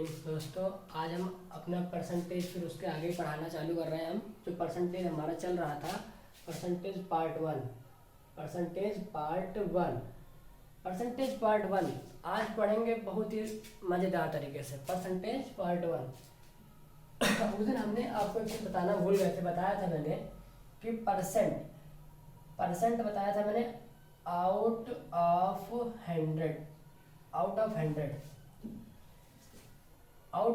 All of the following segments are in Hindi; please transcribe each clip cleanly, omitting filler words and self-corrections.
दोस्तों, आज हम अपना परसेंटेज फिर उसके आगे पढ़ाना चालू कर रहे हैं। हम जो परसेंटेज हमारा चल रहा था, percentage part one, percentage part one आज पढ़ेंगे बहुत ही मज़ेदार तरीके से। परसेंटेज पार्ट वन उस दिन हमने आपको एक चीज़ बताना भूल गए थे। बताया था मैंने कि परसेंट बताया था मैंने आउट ऑफ 100। आउट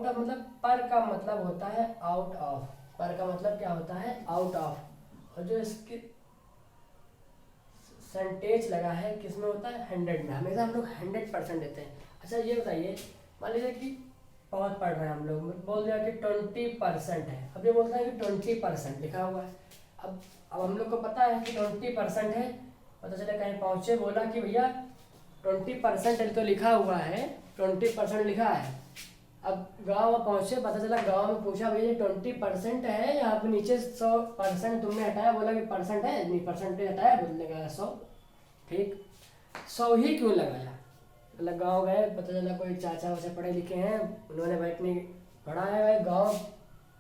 ऑफ मतलब पर का मतलब होता है आउट ऑफ। पर का मतलब क्या होता है? Out of. और जो इसकी परसेंटेज लगा है किसमें होता है? 100 में। हमेशा हम लोग 100% देते हैं। अच्छा ये बताइए, मान लीजिए कि बहुत पढ़ रहे हैं हम लोग, बोल दिया कि 20% है। अब ये बोलता है कि 20% लिखा हुआ है। अब हम लोग को पता है कि 20% है। पता चला कहीं पहुँचे, बोला कि भैया 20% तो लिखा हुआ है, 20% लिखा है। अब गांव में पहुंचे, पता चला गांव में पूछा भैया 20% है, यहाँ पे नीचे 100% तुमने हटाया, बोला कि परसेंट है, नहीं परसेंटेज हटाया, बोलने लगा 100। ठीक, 100 ही क्यों लगाया? मतलब गाँव गए, पता चला कोई चाचा वाचा पढ़े लिखे हैं, उन्होंने भाई इतनी पढ़ा है, भाई गाँव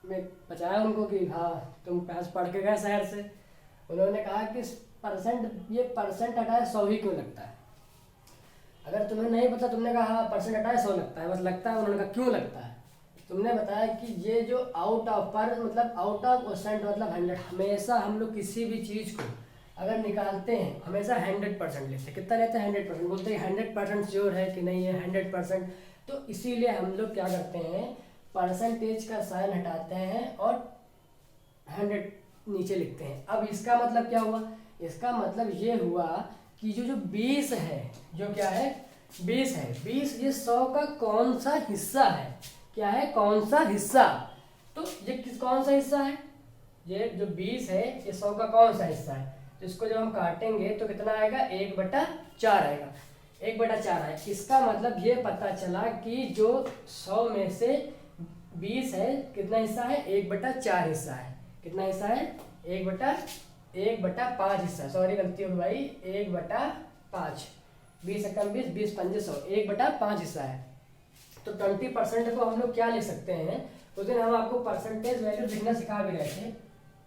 में बचाया उनको कि हाँ तुम पास पढ़ के गए शहर से। उन्होंने कहा कि ये परसेंट हटाया 100 ही क्यों लगता है? अगर तुम्हें नहीं पता, तुमने कहा हाँ परसेंट हटाए 100 लगता है, बस लगता है। उन्होंने कहा क्यों लगता है? तुमने बताया कि ये जो आउट ऑफ पर मतलब आउट ऑफ परसेंट मतलब 100। हमेशा हम लोग किसी भी चीज़ को अगर निकालते हैं हमेशा 100% लेते हैं। कितना लेते हैं? 100%। बोलते हैं 100% श्योर है कि नहीं है 100%। तो इसीलिए हम लोग क्या करते हैं, परसेंटेज का साइन हटाते हैं और 100 नीचे लिखते हैं। अब इसका मतलब क्या हुआ? इसका मतलब ये हुआ कि जो 20 है, जो क्या है 20 है, 20 ये 100 का कौन सा हिस्सा है? क्या है? कौन सा हिस्सा? तो ये कौन सा हिस्सा है? ये जो 20 है ये 100 का कौन सा हिस्सा है? तो इसको जब हम काटेंगे तो कितना आएगा? 1/4 आएगा। 1/4 है। इसका मतलब ये पता चला कि जो 100 में से 20 है, कितना हिस्सा है? 1/4 हिस्सा है। कितना हिस्सा है? 1/5 हिस्सा। सॉरी गलती होगी भाई, 1/5। 20 एकम 20, 20 पंजे 100, 1/5 हिस्सा है। तो 20% को हम लोग क्या लिख सकते हैं? उस दिन हम आपको परसेंटेज वैल्यू लिखना सिखा भी रहे थे।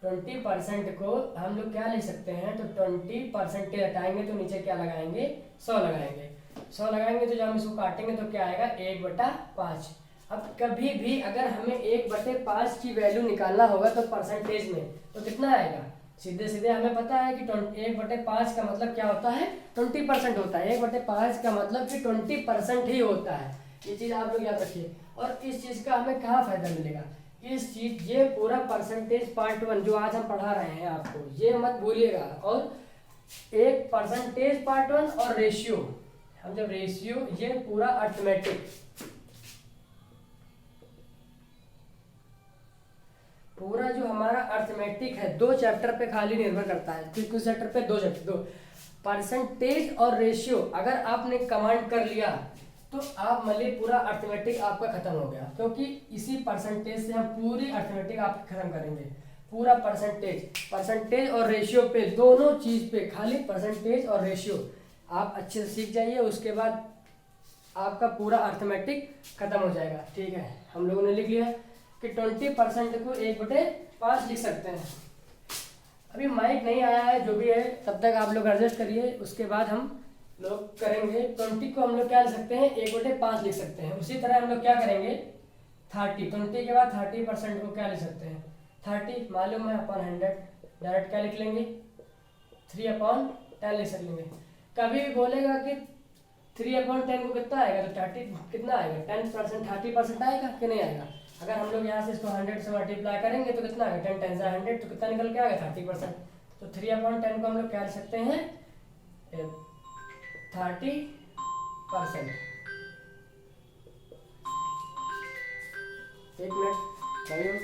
20% को हम लोग क्या लिख सकते हैं? तो 20% हटाएंगे तो नीचे क्या लगाएंगे? 100 लगाएंगे। 100 लगाएंगे तो जब हम इसको काटेंगे तो क्या आएगा? 1/5। अब कभी भी अगर हमें 1/5 की वैल्यू निकालना होगा तो परसेंटेज में तो कितना आएगा? सीधे सीधे हमें पता है कि 1/5 का मतलब क्या होता है? 20% होता है। 1/5 का मतलब कि 20% ही होता है। ये चीज़ आप लोग याद रखिए। और इस चीज़ का हमें कहाँ फायदा मिलेगा? इस चीज़ ये पूरा परसेंटेज पार्ट वन जो आज हम पढ़ा रहे हैं आपको, ये मत भूलिएगा। और एक परसेंटेज पार्ट वन और रेशियो, हम जब रेशियो, ये पूरा अर्थमेटिक, पूरा जो हमारा अर्थमेटिक है 2 चैप्टर पे खाली निर्भर करता है। कुछ चैप्टर पे 2 चैप्टर, 2 परसेंटेज और रेशियो अगर आपने कमांड कर लिया तो आप मतलब पूरा अर्थमेटिक आपका खत्म हो गया। क्योंकि इसी परसेंटेज से हम पूरी अर्थमेटिक आपकी खत्म करेंगे। पूरा परसेंटेज और रेशियो पे, दोनों चीज पे खाली परसेंटेज और रेशियो आप अच्छे से सीख जाइए। उसके बाद आपका पूरा अर्थमेटिक खत्म हो जाएगा। ठीक है, हम लोगों ने लिख लिया कि 20% को 1/5 लिख सकते हैं। अभी माइक नहीं आया है, जो भी है तब तक आप लोग एडजस्ट करिए, उसके बाद हम लोग करेंगे। 20 को हम लोग क्या लिख सकते हैं? 1/5 लिख सकते हैं। उसी तरह हम लोग क्या करेंगे? 20 के बाद 30% को क्या लिख सकते हैं? 30 मालूम है अपन 100, डायरेक्ट क्या लिख लेंगे? 3/10 लिख सकेंगे। कभी भी बोलेगा कि 3/10 को कितना आएगा तो 30 कितना आएगा? 10%, 30% आएगा कि नहीं आएगा? अगर हम लोग यहाँ से इसको 100 से मल्टीप्लाई करेंगे तो कितना आएगा? 10 10 100, तो कितना निकल के आएगा? 30%। तो 3/10 को हम लोग क्या लिख सकते हैं? 30%। एक मिनट भाइयों,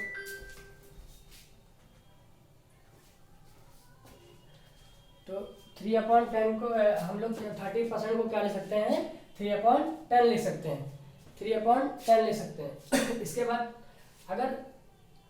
तो 3/10 को हम लोग 30% को क्या लिख सकते हैं? 3/10 लिख सकते हैं। 3/10 लिख सकते हैं। इसके बाद अगर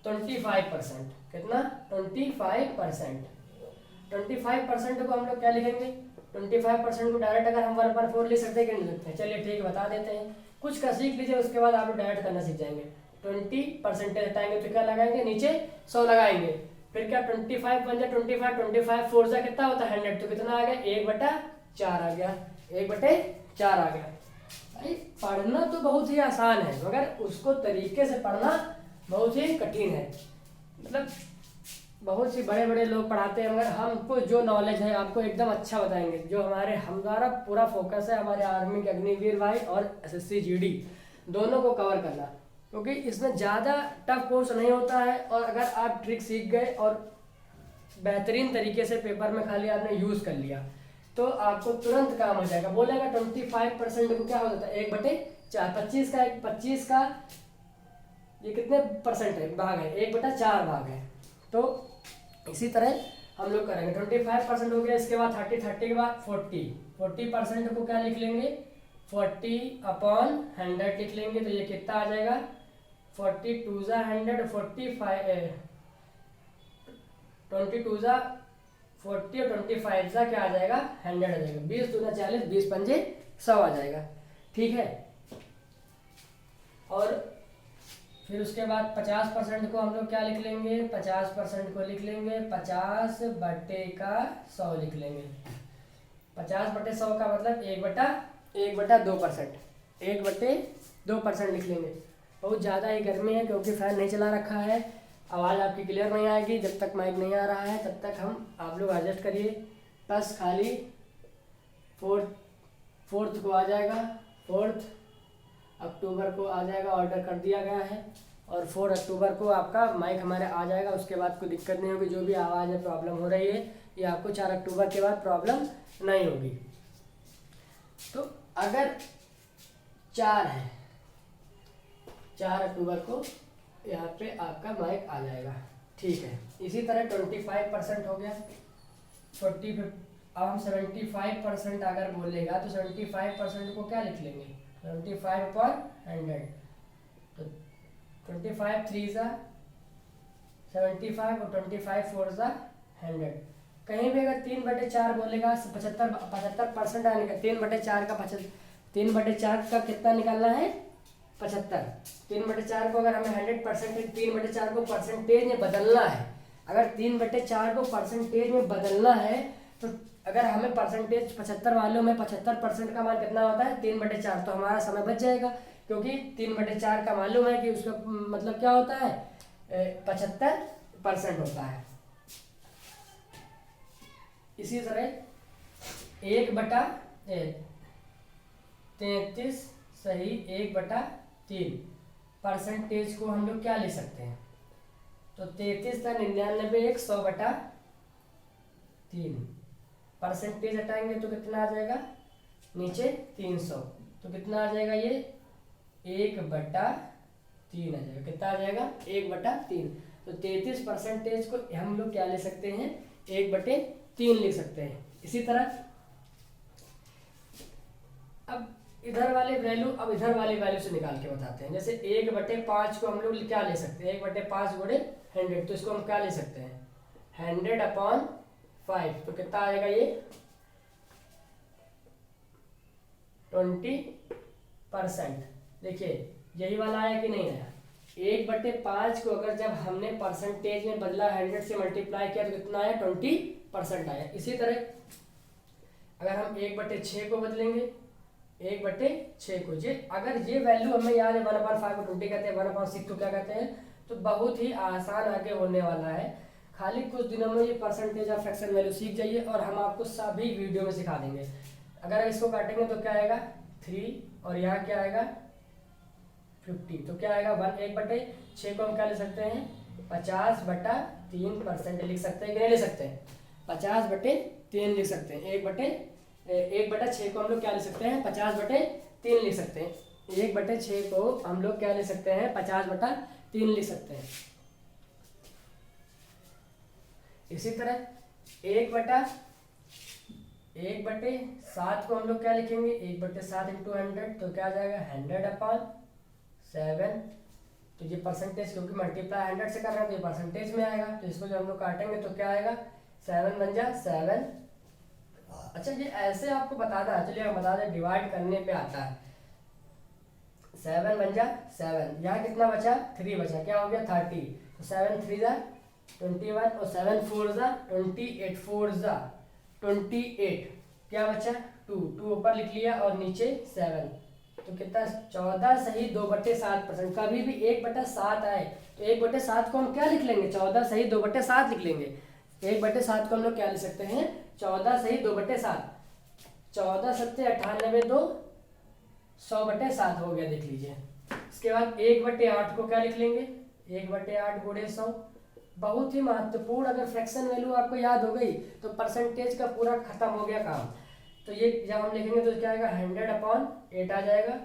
25%, कितना? 25% को हम लोग क्या लिखेंगे? 25% को डायरेक्ट अगर हम 1/4 लिख सकते हैं कि नहीं लिखते हैं? चलिए ठीक है, बता देते हैं कुछ का सीख लीजिए, उसके बाद आप लोग डायरेक्ट करना सीख जाएंगे। 20% हटाएंगे तो क्या लगाएंगे, नीचे 100 लगाएंगे, फिर क्या 25 बन जाए 25, 25 4 जा कितना होता है 100, तो कितना आ गया 1/4 आ गया, 1/4 आ गया। भाई पढ़ना तो बहुत ही आसान है, मगर उसको तरीके से पढ़ना बहुत ही कठिन है। मतलब बहुत सी बड़े बड़े लोग पढ़ाते हैं, मगर हमको जो नॉलेज है आपको एकदम अच्छा बताएंगे। जो हमारा पूरा फोकस है हमारे आर्मी के अग्निवीर भाई और SSC GD दोनों को कवर करना, क्योंकि इसमें ज़्यादा टफ कोर्स नहीं होता है। और अगर आप ट्रिक सीख गए और बेहतरीन तरीके से पेपर में खाली आपने यूज़ कर लिया तो आपको तुरंत काम हो जाएगा। बोलेगा 25% को क्या हो जाता है 1/4, 25 का ये कितने परसेंट है, भाग है 1/4 भाग है। तो इसी तरह हम लोग करेंगे। 25% हो गया, इसके बाद 30 के बाद 40% को क्या लिख लेंगे 40/100 लिख लेंगे, तो ये कितना आ जाएगा 42 जा 100, 45 22 जा 40 और 25 जा क्या आ जाएगा 100 आ जाएगा, 20 दूना 40, 20 पंजे 100 आ जाएगा। ठीक है, और फिर उसके बाद 50% को हम लोग क्या लिख लेंगे, 50% को लिख लेंगे 50/100 लिख लेंगे। 50/100 का मतलब 1/2%, 1/2% लिख लेंगे। बहुत ज़्यादा ही गर्मी है क्योंकि फैन नहीं चला रखा है, आवाज़ आपकी क्लियर नहीं आएगी। जब तक माइक नहीं आ रहा है तब तक आप लोग एडजस्ट करिए। बस खाली 4 को आ जाएगा, 4 अक्टूबर को आ जाएगा, ऑर्डर कर दिया गया है, और 4 अक्टूबर को आपका माइक हमारे आ जाएगा। उसके बाद कोई दिक्कत नहीं होगी, जो भी आवाज़ में प्रॉब्लम हो रही है ये आपको 4 अक्टूबर के बाद प्रॉब्लम नहीं होगी। तो अगर 4 है 4 अक्टूबर को यहाँ पे आपका माइक आ जाएगा। ठीक है, इसी तरह 25% हो गया, 40 अब हम 75% अगर बोलेगा तो 75% को क्या लिख लेंगे 75/100, तो 25 3 जा 75 और 25 4 जा 100। कहीं भी अगर 3/4 बोलेगा 75% आने का, 3/4 का 3/4 का कितना निकालना है 75। 3/4 को अगर हमें 100% 3/4 को परसेंटेज में बदलना है, अगर 3/4 को परसेंटेज में बदलना है तो अगर हमें परसेंटेज 75 मालूम है, 75% का मान कितना होता है 3/4, तो हमारा समय बच जाएगा, क्योंकि 3/4 का मालूम है कि उसका मतलब क्या होता है 75% होता है। इसी तरह 1/33 सही 1/3 परसेंटेज को हम लोग क्या ले सकते हैं, तो 33 था 99 1 100/3 परसेंटेज हटाएंगे तो कितना आ जाएगा नीचे 300, तो कितना आ जाएगा ये 1/3 आ जाएगा। कितना आ जाएगा 1/3। तो 33% को हम लोग क्या ले सकते हैं 1/3 लिख सकते हैं। इसी तरह अब इधर वाले वैल्यू से निकाल के बताते हैं। जैसे 1/5 को हम लोग क्या ले सकते हैं 1/5 गुणे 100, तो इसको हम क्या ले सकते हैं 100/5, तो कितना आएगा ये 20%। देखिए यही वाला आया कि नहीं आया। 1/5 को अगर जब हमने परसेंटेज में बदला 100 से मल्टीप्लाई किया तो कितना आया 20% आया। इसी तरह अगर हम 1/6 को बदलेंगे 1/6 को, ये अगर ये वैल्यू हमें याद है 1/5 को 20 कहते हैं, 1/6 को क्या कहते हैं, तो बहुत ही आसान आगे होने वाला है। खाली कुछ दिनों में ये परसेंटेज ऑफ फ्रैक्शन वैल्यू सीख जाइए और हम आपको सभी वीडियो में सिखा देंगे। अगर इसको काटेंगे तो क्या आएगा 3 और यहाँ क्या आएगा 50, तो क्या आएगा 1/6 को हम क्या ले सकते हैं 50/3% लिख सकते हैं कि नहीं ले सकते हैं 50/3 लिख सकते हैं। 1/6 को हम लोग क्या ले सकते हैं 50/3 लिख सकते हैं। 1/6 को हम लोग क्या ले सकते हैं 50/3 लिख सकते हैं। इसी तरह 1/7 को हम लोग क्या लिखेंगे 1/7 इंटू 100, तो क्या आ जाएगा 100/7। तो ये परसेंटेज क्योंकि मल्टीप्लाई 100 से कर रहे हैं तो ये परसेंटेज में आएगा, तो इसको जब हम लोग काटेंगे तो क्या आएगा 7 बन जा 7। अच्छा ये ऐसे आपको बताना है, चलिए हम बता दें डिवाइड करने पे आता है। 7 बन जा 7, यहाँ कितना बचा 3 बचा, क्या हो गया 30, तो 7 3 जा 21 और 7 4 जा 28, 4 जा 28, क्या बचा 2 ऊपर लिख लिया और नीचे 7, तो कितना 14 सही 2/7%। कभी भी 1/7 आए तो 1/7 को हम क्या लिख लेंगे 14 सही 2/7 लिख लेंगे। 1/7 को हम लोग क्या लिख सकते हैं 14 सही 2/7, 14 सत्ते 98, 2 100/7 हो गया, देख लीजिए। इसके बाद 1/8 को क्या लिख लेंगे 1/8 गुणे 100। बहुत ही महत्वपूर्ण, अगर फ्रैक्शन वैल्यू आपको याद हो गई तो परसेंटेज का पूरा खत्म हो गया काम। तो ये जब हम लिखेंगे तो क्या आएगा 100/8 आ जाएगा।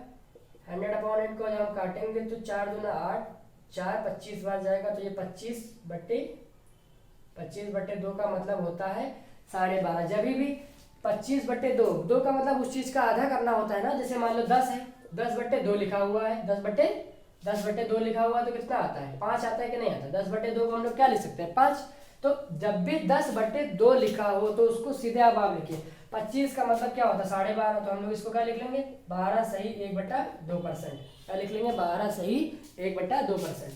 100/8 को जब हम काटेंगे तो 4 दूना 8, 4 25 बार जाएगा, तो ये 25/2 का मतलब होता है 12.5। जब भी 25/2, 2 का मतलब उस चीज का आधा करना होता है ना, जैसे मान लो 10 है, 10/2 लिखा हुआ है, 10/2 लिखा हुआ है तो कितना आता है 5 आता है कि नहीं आता। 10/2 को हम लोग क्या लिख सकते हैं 5। तो जब भी 10/2 लिखा हो तो उसको सीधे आप लिखिए। 25 का मतलब क्या होता है 12.5, तो हम लोग इसको क्या लिख लेंगे 12 सही 1/2%। क्या लिख लेंगे 12 सही 1/2%।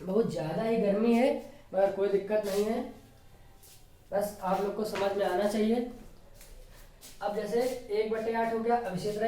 बहुत ज़्यादा ही गर्मी है मगर कोई दिक्कत नहीं है, बस आप लोग को समझ में आना चाहिए। अब जैसे 1/8 हो गया, अब इसी तरह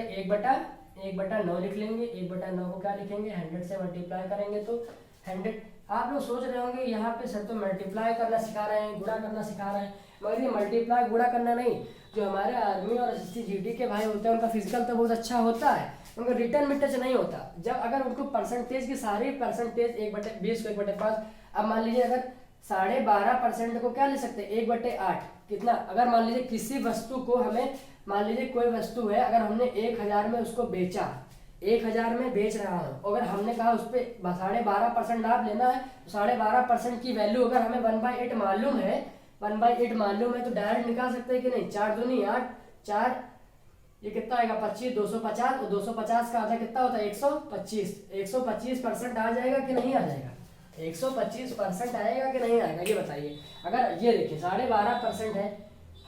1/9 लिख लेंगे। 1/9 को क्या लिखेंगे 100 से मल्टीप्लाई करेंगे तो 100। आप लोग सोच रहे होंगे यहाँ पे सर तो मल्टीप्लाई करना सिखा रहे हैं, गुणा करना सिखा रहे हैं, मगर ये मल्टीप्लाई गुणा करना नहीं। जो हमारे आर्मी और एसएससी जीडी के भाई होते हैं उनका फिजिकल तो बहुत अच्छा होता है, उनका रिटर्न में टच नहीं होता। जब अगर उनको परसेंटेज की सारी परसेंटेज 1/20 को 1/5, अब मान लीजिए अगर 12.5% को क्या ले सकते हैं 1/8 कितना। अगर मान लीजिए किसी वस्तु को हमें, मान लीजिए कोई वस्तु है, अगर हमने 1000 में उसको बेचा, 1000 में बेच रहा हूँ, अगर हमने कहा उस पर 12.5% लाभ लेना है, तो 12.5% की वैल्यू अगर हमें 1/8 मालूम है, 1/8 मालूम है तो डायरेक्ट निकाल सकते हैं कि नहीं। 4 दूनी 8, 4 ये कितना आएगा 25, 250, और 250 का आधा कितना होता है 125। 125% आ जाएगा कि नहीं आ जाएगा 125% आएगा कि नहीं आएगा ये बताइए। अगर ये देखिए 12.5% है,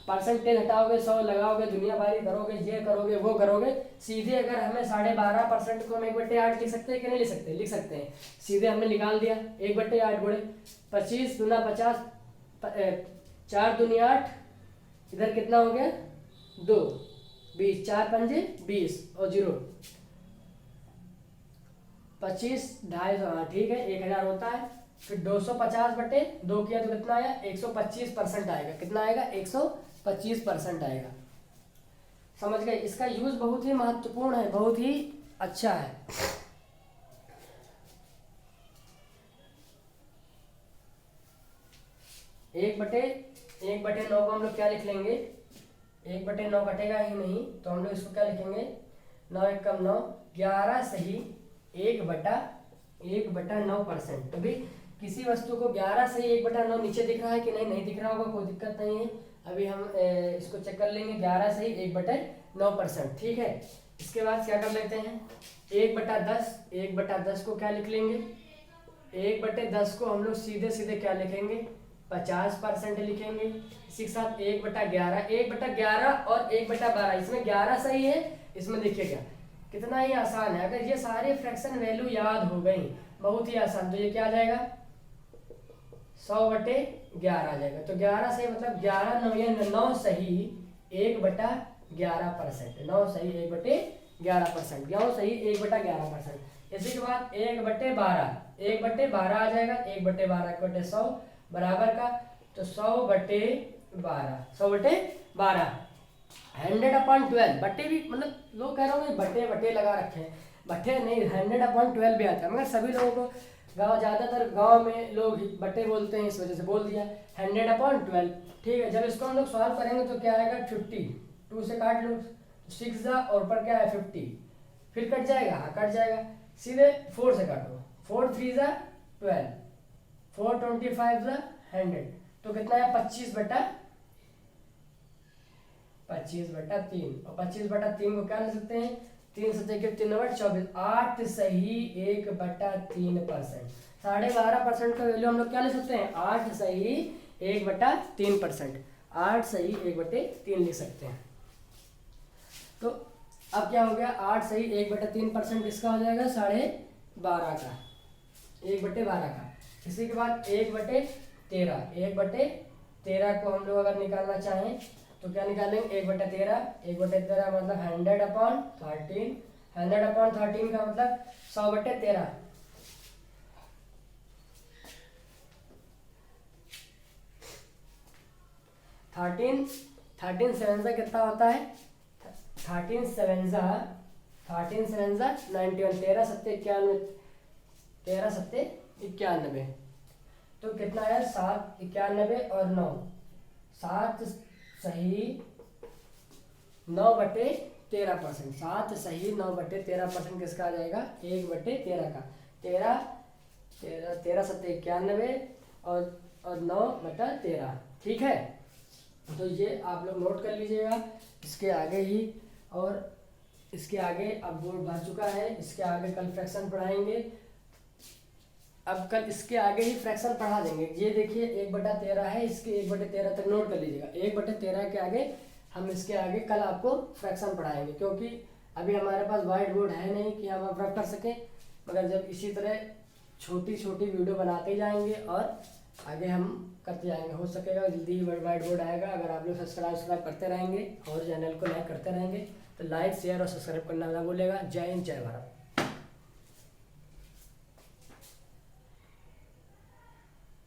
परसेंटेज हटाओगे 100 लगाओगे दुनियादारी करोगे ये करोगे वो करोगे, सीधे अगर हमें 12.5% को हम 1/8 लिख सकते हैं कि नहीं लिख सकते, लिख सकते हैं। सीधे हमने निकाल दिया 1/8 गुणे 25 दूना 50, 4 दूनी 8, इधर कितना हो गया 2, 20, 4 पंजे 20 और 0 25, 250, हाँ ठीक है 1000 होता है। फिर 250/2 किया तो कितना आया 125% आएगा। कितना आएगा 125% आएगा। समझ गए। इसका यूज बहुत ही महत्वपूर्ण है, बहुत ही अच्छा है। एक बटे 9 को हम लोग क्या लिख लेंगे 1/9 कटेगा ही नहीं, तो हम लोग इसको क्या लिखेंगे 9 1 कम 9, 11 सही 1/9%। तो भी किसी वस्तु को 11 सही 1/9 नीचे दिख रहा है कि नहीं, नहीं दिख रहा होगा, कोई दिक्कत नहीं है। अभी हम इसको चेक कर लेंगे 11 सही 1/9%, ठीक है। इसके बाद क्या कर लेते हैं 1/10, 1/10 को क्या लिख लेंगे 1/10 को हम लोग सीधे सीधे क्या लिखेंगे 50% लिखेंगे। इसी के साथ 1/11, 1/11 और 1/12, इसमें 11 सही है, इसमें देखिएगा कितना ही आसान है। अगर ये सारे फ्रैक्शन वैल्यू याद हो गई बहुत ही आसान, तो ये क्या आ जाएगा 100/11 आ जाएगा। तो 11 सही मतलब 11 9 सही 1/11%, 9 सही 1/11%, 9 सही 1/11%। इसी के बाद 1/12, 1/12 आ जाएगा, 1/12 1/100 बराबर का, तो 100/12, 100/12 100/12। बट्टे भी मतलब लोग कह रहे होंगे बट्टे लगा रखे हैं, बट्टे नहीं 100/12 भी आता है, मगर सभी लोगों को गाँव, ज़्यादातर गांव में लोग बट्टे बोलते हैं, इस वजह से बोल दिया 100/12। ठीक है, जब इसको हम लोग सॉल्व करेंगे तो क्या आएगा 50, 2 से काट लो 6 और ऊपर क्या है 50, फिर कट जाएगा, हाँ कट जाएगा। सीधे 4 से काटो, 4 3 12, 4 25 100, तो कितना है 25/3। और 25/3 को क्या ले सकते हैं 3 से 3 24, 8 सही 1/3%। 12.5% का वैल्यू हम लोग क्या ले सकते हैं 8 सही 1/3%, 8 सही 1/3 लिख सकते हैं। तो अब क्या हो गया, 8 सही 1/3% किसका हो जाएगा, 12.5 का, 1/12 का। इसी के बाद 1/13, 1/13 को हम लोग अगर निकालना चाहें तो क्या निकालेंगे, 1/13, 1/13 मतलब 100/13, 100/13 का मतलब 100/13। 13 सेवन कितना होता है, 13 सेवन 91, 13 सत्ते 91, 13 सत्ते 91, तो कितना है 7, 91 और 9, 7 सही 9/13%, 7 सही 9/13% किसका आ जाएगा, 1/13 का, 13 सत्ते 91 और 9/13, ठीक है। तो ये आप लोग नोट कर लीजिएगा। इसके आगे ही, और इसके आगे अब बोर्ड भर चुका है, इसके आगे कल फ्रैक्शन पढ़ाएंगे। अब कल इसके आगे ही फ्रैक्शन पढ़ा देंगे। ये देखिए 1/13 है, इसके 1/13 तक नोट कर लीजिएगा। 1/13 के आगे हम इसके आगे कल आपको फ्रैक्शन पढ़ाएंगे, क्योंकि अभी हमारे पास वाइट बोर्ड है नहीं कि हम अब रफ कर सकें, मगर जब इसी तरह छोटी छोटी वीडियो बनाते जाएंगे और आगे हम करते जाएंगे, हो सकेगा जल्दी ही वाइट बोर्ड आएगा। अगर आप लोग सब्सक्राइब करते रहेंगे और चैनल को लाइक करते रहेंगे तो लाइक शेयर और सब्सक्राइब करना ना भूलेगा। जय हिंद, जय भारत।